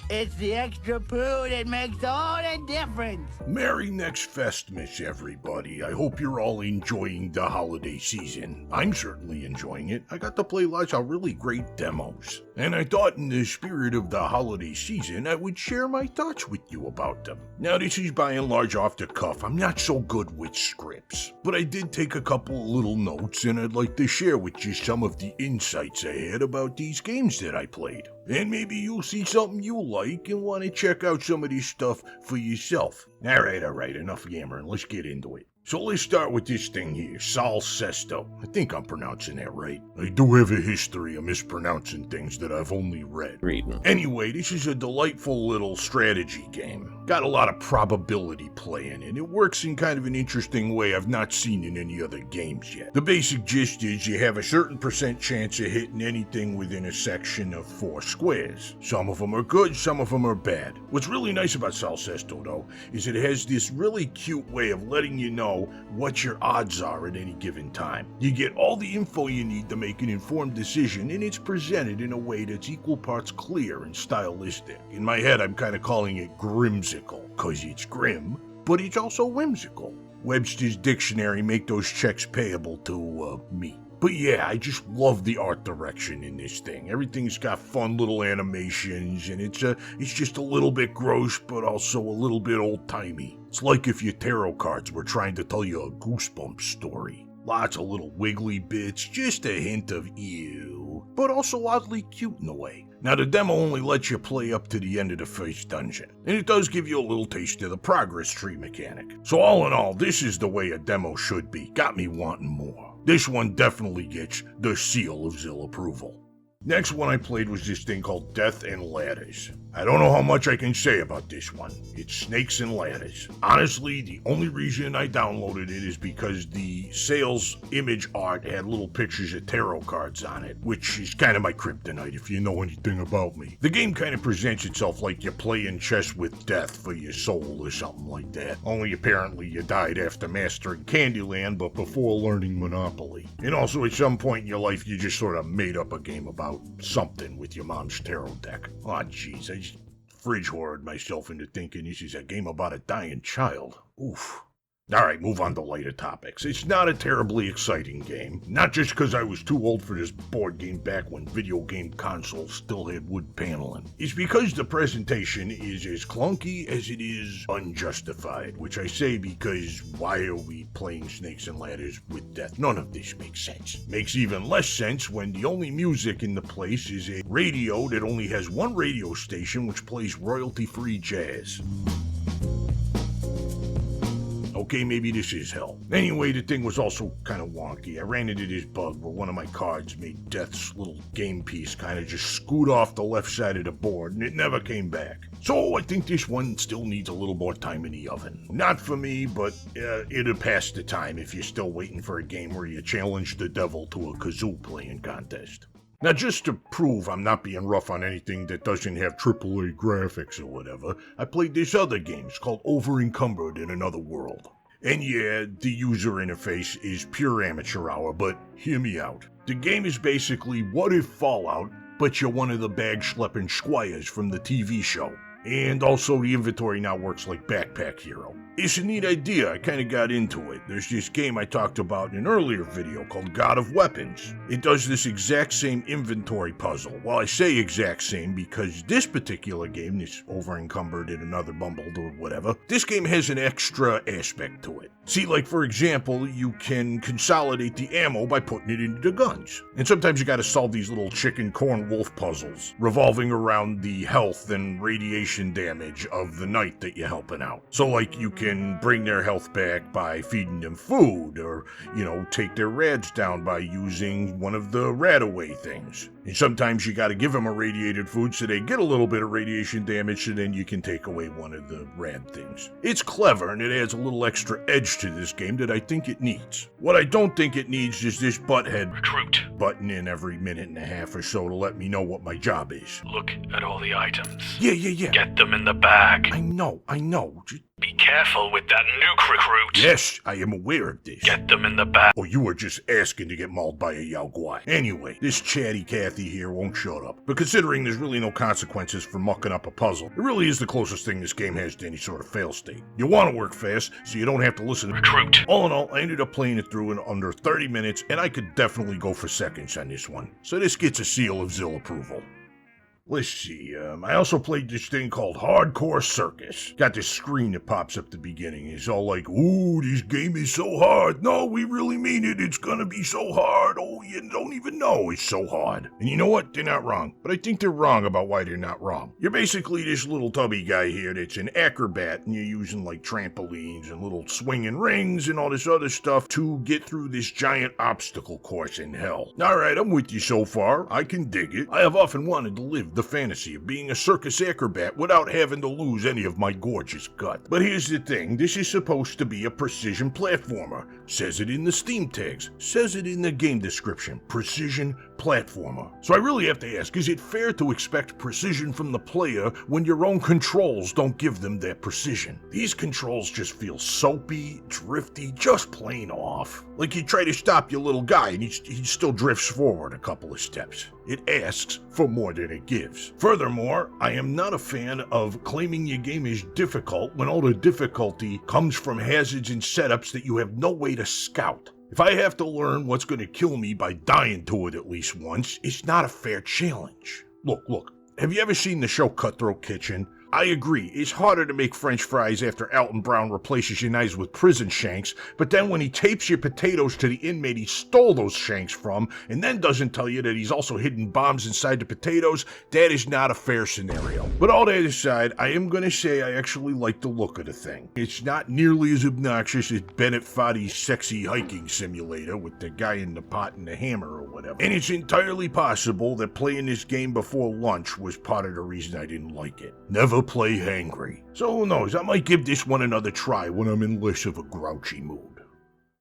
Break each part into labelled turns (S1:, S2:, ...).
S1: It's the extra poo that makes all the difference.
S2: Merry NextFestmas, everybody. I hope you're all enjoying the holiday season. I'm certainly enjoying it. I got to play lots of really great demos. And I thought in the spirit of the holiday season, I would share my thoughts with you about them. Now, this is by and large off the cuff. I'm not so good with scripts. But I did take a couple of little notes, and I'd like to share with you some of the insights I had about these games that I played. And maybe you'll see something you like and want to check out some of this stuff for yourself. Alright, enough yammering, let's get into it. So let's start with this thing here, Sal-Cesto. I think I'm pronouncing that right. I do have a history of mispronouncing things that I've only read. Anyway, this is a delightful little strategy game. Got a lot of probability play in it. It works in kind of an interesting way I've not seen in any other games yet. The basic gist is you have a certain percent chance of hitting anything within a section of 4 squares. Some of them are good, some of them are bad. What's really nice about Sal-Cesto, though, is it has this really cute way of letting you know what your odds are at any given time. You get all the info you need to make an informed decision, and it's presented in a way that's equal parts clear and stylistic. In my head, I'm kind of calling it grimsicle, cause it's grim, but it's also whimsical. Webster's dictionary make those checks payable to, me. But yeah, I just love the art direction in this thing. Everything's got fun little animations, and it's just a little bit gross, but also a little bit old-timey. It's like if your tarot cards were trying to tell you a Goosebumps story. Lots of little wiggly bits, just a hint of ew, but also oddly cute in a way. Now, the demo only lets you play up to the end of the first dungeon, and it does give you a little taste of the progress tree mechanic. So all in all, this is the way a demo should be. Got me wanting more. This one definitely gets the seal of Zill approval. Next one I played was this thing called Death and Ladders. I don't know how much I can say about this one. It's snakes and ladders. Honestly, the only reason I downloaded it is because the sales image art had little pictures of tarot cards on it, which is kind of my kryptonite if you know anything about me. The game kind of presents itself like you're playing chess with death for your soul or something like that. Only apparently you died after mastering Candyland, but before learning Monopoly. And also at some point in your life you just sort of made up a game about something with your mom's tarot deck. Aw, jeez, I just fridge horrored myself into thinking this is a game about a dying child. Oof. Alright, move on to lighter topics. It's not a terribly exciting game. Not just because I was too old for this board game back when video game consoles still had wood paneling. It's because the presentation is as clunky as it is unjustified. Which I say because why are we playing snakes and ladders with death? None of this makes sense. Makes even less sense when the only music in the place is a radio that only has one radio station which plays royalty-free jazz. Okay, maybe this is hell. Anyway, the thing was also kind of wonky. I ran into this bug where one of my cards made Death's little game piece kind of just scoot off the left side of the board, and it never came back. So I think this one still needs a little more time in the oven. Not for me, but it'll pass the time if you're still waiting for a game where you challenge the devil to a kazoo playing contest. Now, just to prove I'm not being rough on anything that doesn't have AAA graphics or whatever, I played this other game. It's called Encumbered in Another World. And yeah, the user interface is pure amateur hour, but hear me out. The game is basically what if Fallout, but you're one of the bag-schlepping squires from the TV show. And also the inventory now works like Backpack Hero. It's a neat idea, I kinda got into it. There's this game I talked about in an earlier video called God of Weapons. It does this exact same inventory puzzle. Well, I say exact same because this particular game, this Encumbered in Another Bumbled or whatever, this game has an extra aspect to it. See, like for example, you can consolidate the ammo by putting it into the guns. And sometimes you gotta solve these little chicken corn wolf puzzles, revolving around the health and radiation damage of the knight that you're helping out. So like you can bring their health back by feeding them food, or, take their rads down by using one of the rad-away things. And sometimes you gotta give them irradiated food so they get a little bit of radiation damage, so then you can take away one of the rad things. It's clever, and it adds a little extra edge to this game that I think it needs. What I don't think it needs is this butthead recruit button in every minute and a half or so to let me know what my job is.
S3: Look at all the items.
S2: Yeah.
S3: Get them in the bag.
S2: I know. Just
S3: Be careful with that nuke recruit.
S2: Yes, I am aware of this.
S3: Get them in the back.
S2: Or you were just asking to get mauled by a Yao Guai. Anyway, this chatty Cathy here won't shut up. But considering there's really no consequences for mucking up a puzzle, it really is the closest thing this game has to any sort of fail state. You want to work fast, so you don't have to listen to
S3: Recruit.
S2: All in all, I ended up playing it through in under 30 minutes, and I could definitely go for seconds on this one. So this gets a seal of Zill approval. Let's see, I also played this thing called Hardcore Circus. Got this screen that pops up at the beginning. It's all like, ooh, this game is so hard. No, we really mean it. It's gonna be so hard. Oh, you don't even know it's so hard. And you know what? They're not wrong. But I think they're wrong about why they're not wrong. You're basically this little tubby guy here that's an acrobat, and you're using like trampolines and little swinging rings and all this other stuff to get through this giant obstacle course in hell. Alright, I'm with you so far. I can dig it. I have often wanted to live the fantasy of being a circus acrobat without having to lose any of my gorgeous gut. But here's the thing, this is supposed to be a precision platformer. Says it in the Steam tags, says it in the game description, precision platformer. So I really have to ask, is it fair to expect precision from the player when your own controls don't give them that precision? These controls just feel soapy, drifty, just plain off. Like you try to stop your little guy and he still drifts forward a couple of steps. It asks for more than it gives. Furthermore, I am not a fan of claiming your game is difficult when all the difficulty comes from hazards and setups that you have no way to scout. If I have to learn what's going to kill me by dying to it at least once, it's not a fair challenge. Look, have you ever seen the show Cutthroat Kitchen? I agree, it's harder to make french fries after Alton Brown replaces your knives with prison shanks, but then when he tapes your potatoes to the inmate he stole those shanks from, and then doesn't tell you that he's also hidden bombs inside the potatoes, that is not a fair scenario. But all that aside, I am gonna say I actually like the look of the thing. It's not nearly as obnoxious as Bennett Foddy's sexy hiking simulator with the guy in the pot and the hammer or whatever. And it's entirely possible that playing this game before lunch was part of the reason I didn't like it. Never play hangry. So who knows, I might give this one another try when I'm in less of a grouchy mood.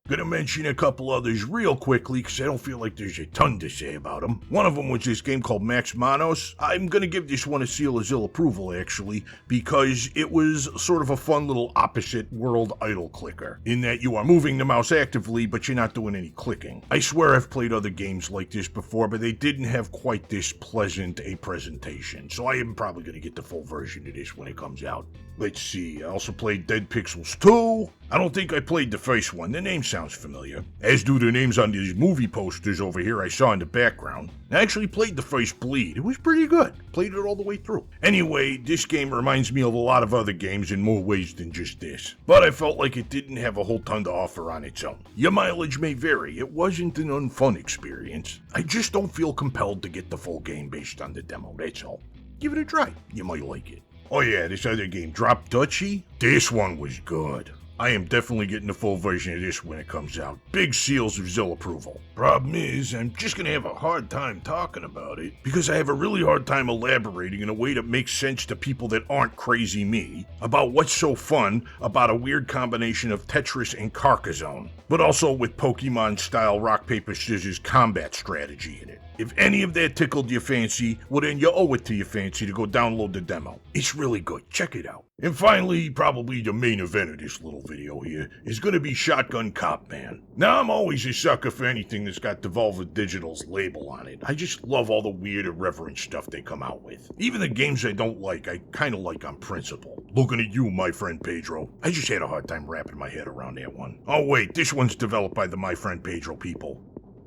S2: Gonna mention a couple others real quickly because I don't feel like there's a ton to say about them. One of them was this game called Max Manos. I'm gonna give this one a seal of Zill approval actually because it was sort of a fun little opposite world idle clicker in that you are moving the mouse actively but you're not doing any clicking. I swear I've played other games like this before but they didn't have quite this pleasant a presentation, so I am probably gonna get the full version of this when it comes out. Let's see, I also played Dead Pixels 2. I don't think I played the first one, the name sounds familiar. As do the names on these movie posters over here I saw in the background. I actually played the first Bleed, it was pretty good. Played it all the way through. Anyway, this game reminds me of a lot of other games in more ways than just this. But I felt like it didn't have a whole ton to offer on its own. Your mileage may vary, it wasn't an unfun experience. I just don't feel compelled to get the full game based on the demo, that's all. Give it a try, you might like it. Oh yeah, this other game, Drop Dutchie? This one was good. I am definitely getting the full version of this when it comes out. Big seals of Zill approval. Problem is, I'm just gonna have a hard time talking about it because I have a really hard time elaborating in a way that makes sense to people that aren't crazy me about what's so fun about a weird combination of Tetris and Carcassonne, but also with Pokemon-style rock, paper, scissors combat strategy in it. If any of that tickled your fancy, well then you owe it to your fancy to go download the demo. It's really good, check it out. And finally, probably the main event of this little video here, is gonna be Shotgun Cop Man. Now I'm always a sucker for anything that's got Devolver Digital's label on it. I just love all the weird irreverent stuff they come out with. Even the games I don't like, I kinda like on principle. Looking at you, my friend Pedro. I just had a hard time wrapping my head around that one. Oh wait, this one's developed by the My Friend Pedro people.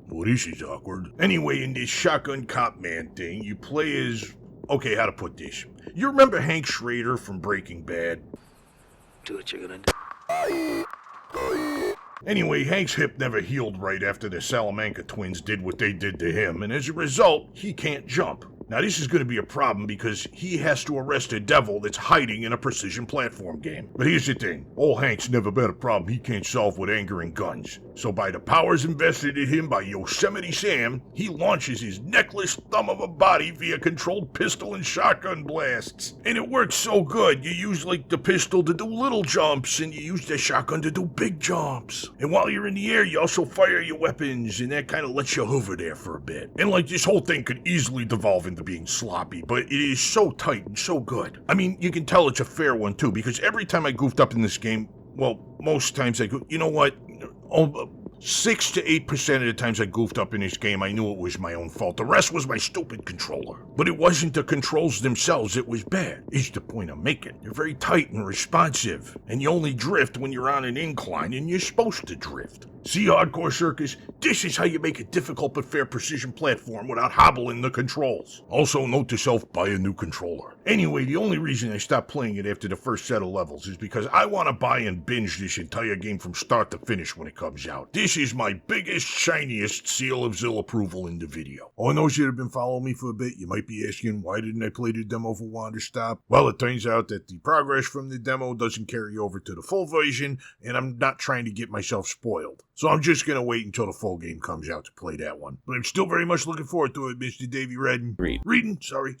S2: Well, this is awkward. Anyway, in this Shotgun Cop Man thing, you play as... Okay, how to put this? You remember Hank Schrader from Breaking Bad?
S1: Do what you're gonna do.
S2: Anyway, Hank's hip never healed right after the Salamanca twins did what they did to him, and as a result, he can't jump. Now this is going to be a problem because he has to arrest a devil that's hiding in a precision platform game. But here's the thing, old Hank's never been a problem he can't solve with anger and guns. So by the powers invested in him by Yosemite Sam, he launches his necklace thumb of a body via controlled pistol and shotgun blasts. And it works so good, you use like the pistol to do little jumps, and you use the shotgun to do big jumps. And while you're in the air, you also fire your weapons, and that kind of lets you hover there for a bit. And like this whole thing could easily devolve into being sloppy, but it is so tight and so good. I mean, you can tell it's a fair one too, because every time I goofed up in this game, well, most times I go, you know what? 6 to 8% of the times I goofed up in this game, I knew it was my own fault. The rest was my stupid controller. But it wasn't the controls themselves that was bad, is the point I'm making. They're very tight and responsive, and you only drift when you're on an incline, and you're supposed to drift. See, Hardcore Circus, this is how you make a difficult but fair precision platform without hobbling the controls. Also, note to self, buy a new controller. Anyway, the only reason I stopped playing it after the first set of levels is because I want to buy and binge this entire game from start to finish when it comes out. This is my biggest, shiniest seal of Zill approval in the video. Oh, and those that have been following me for a bit, you might be asking, why didn't I play the demo for Wander Stop? Well, it turns out that the progress from the demo doesn't carry over to the full version, and I'm not trying to get myself spoiled. So I'm just going to wait until the full game comes out to play that one. But I'm still very much looking forward to it, Mr. Davey Redden. Reading, sorry.